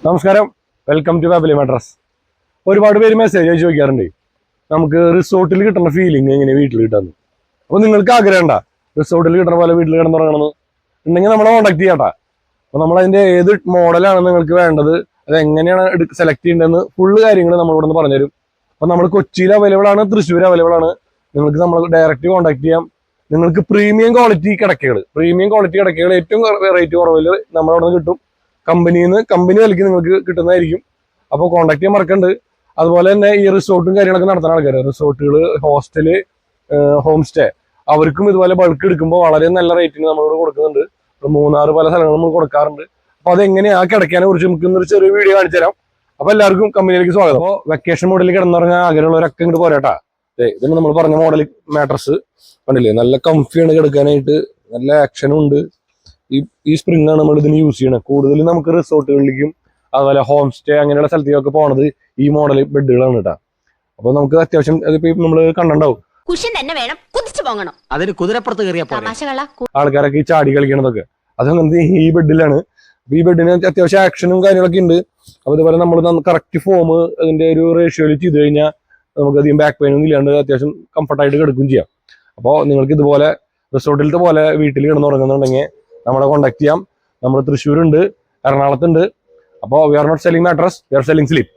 നമസ്കാരം, welcome to family mattress. ഒരുപാട് പേര് മെസ്സേജ് അയച്ചു ചോദിക്കാറുണ്ട് നമുക്ക് റിസോർട്ടിൽ കിട്ടുന്ന ഫീലിംഗ് എങ്ങനെ വീട്ടിൽ കിട്ടാന്ന്. അപ്പോൾ നിങ്ങൾക്ക് ആഗ്രഹമുണ്ടാ റിസോർട്ടിൽ കിട്ടുന്ന പോലെ വീട്ടിൽ കിടന്നുറങ്ങണമെന്ന് ഉണ്ടെങ്കിൽ നമ്മളെ കോൺടാക്ട് ചെയ്യാട്ടാ. അപ്പോൾ നമ്മളതിൻ്റെ ഏത് മോഡലാണ് നിങ്ങൾക്ക് വേണ്ടത്, അത് എങ്ങനെയാണ് സെലക്ട് ചെയ്യേണ്ടതെന്ന് ഫുള്ള് കാര്യങ്ങൾ നമ്മളിവിടെ നിന്ന് പറഞ്ഞുതരും. അപ്പോൾ നമ്മൾ കൊച്ചിയിൽ അവൈലബിൾ ആണ്, തൃശ്ശൂർ അവൈലബിൾ ആണ്. നിങ്ങൾക്ക് നമ്മൾ ഡയറക്റ്റ് കോൺടാക്ട് ചെയ്യാം. നിങ്ങൾക്ക് പ്രീമിയം ക്വാളിറ്റി കിടക്കകൾ ഏറ്റവും റേറ്റ് കുറവിൽ നമ്മളവിടെ നിന്ന് കിട്ടും. കമ്പനി വിലയ്ക്ക് നിങ്ങൾക്ക് കിട്ടുന്നതായിരിക്കും. അപ്പോൾ കോൺടാക്ട് ചെയ്യാൻ മറക്കണ്ട്. അതുപോലെ തന്നെ ഈ റിസോർട്ടും കാര്യങ്ങളൊക്കെ നടത്തുന്ന ആൾക്കാർ, റിസോർട്ടുകൾ, ഹോസ്റ്റല്, ഹോം സ്റ്റേ, അവർക്കും ഇതുപോലെ ബൾക്ക് എടുക്കുമ്പോൾ വളരെ നല്ല റേറ്റിന് നമ്മളിവിടെ കൊടുക്കുന്നുണ്ട്. മൂന്നാർ പല സ്ഥലങ്ങളും നമ്മൾ കൊടുക്കാറുണ്ട്. അപ്പോൾ അതെങ്ങനെയാ കിടക്കാനെ കുറിച്ച് നമുക്ക് ഇന്നൊരു ചെറിയ വീഡിയോ കാണിച്ചു തരാം. അപ്പോൾ എല്ലാവർക്കും കമ്പനിയിലേക്ക് സ്വാഗതം. അപ്പോൾ വെക്കേഷൻ മോഡലിൽ കിടന്നുറങ്ങാൻ ആഗ്രഹമുള്ളവരൊക്കെ ഇങ്ങോട്ട് പോരാട്ടാ. ഇതാണ് നമ്മൾ പറഞ്ഞ മോഡൽ മാട്രസ്. കണ്ടില്ലേ, നല്ല കംഫിയാണ് കിടക്കാനായിട്ട്, നല്ല ആക്ഷനും ഉണ്ട്. ഈ സ്പ്രിംഗ് ആണ് നമ്മൾ ഇതിന് യൂസ് ചെയ്യണത്. കൂടുതലും നമുക്ക് റിസോർട്ടുകളിലേക്കും അതുപോലെ ഹോം സ്റ്റേ അങ്ങനെയുള്ള സ്ഥലത്തേക്കൊക്കെ പോണത് ഈ മോഡൽ ബെഡുകളാണ് കേട്ടോ. അപ്പൊ നമുക്ക് അത്യാവശ്യം അതിപ്പോ നമ്മൾ കണ്ടുണ്ടാവും, അതിന് കുതിരപ്പുറത്ത് കയറിയ ആൾക്കാരൊക്കെ ഈ ചാടി കളിക്കണതൊക്കെ അതങ്ങനത്തെ ഈ ബെഡിലാണ്. അപ്പൊ ഈ ബെഡിന് അത്യാവശ്യം ആക്ഷനും കാര്യങ്ങളൊക്കെ ഉണ്ട്. അപ്പൊ ഇതുപോലെ നമ്മൾ കറക്റ്റ് ഫോം അതിന്റെ ഒരു റേഷ്യോയിൽ ചെയ്ത് കഴിഞ്ഞാൽ നമുക്ക് അധികം ബാക്ക് പെയിൻ ഒന്നും ഇല്ലാണ്ട് അത്യാവശ്യം കംഫർട്ടായിട്ട് കിടക്കുകയും ചെയ്യാം. അപ്പോൾ നിങ്ങൾക്ക് ഇതുപോലെ റിസോർട്ടിലത്തെ പോലെ വീട്ടിൽ കിടന്നുറങ്ങുന്നുണ്ടെങ്കിൽ നമ്മളെ കോൺടാക്ട് ചെയ്യാം. നമ്മൾ തൃശ്ശൂരുണ്ട്, എറണാകുളത്തുണ്ട്. അപ്പോൾ we are not selling mattress, we are selling sleep.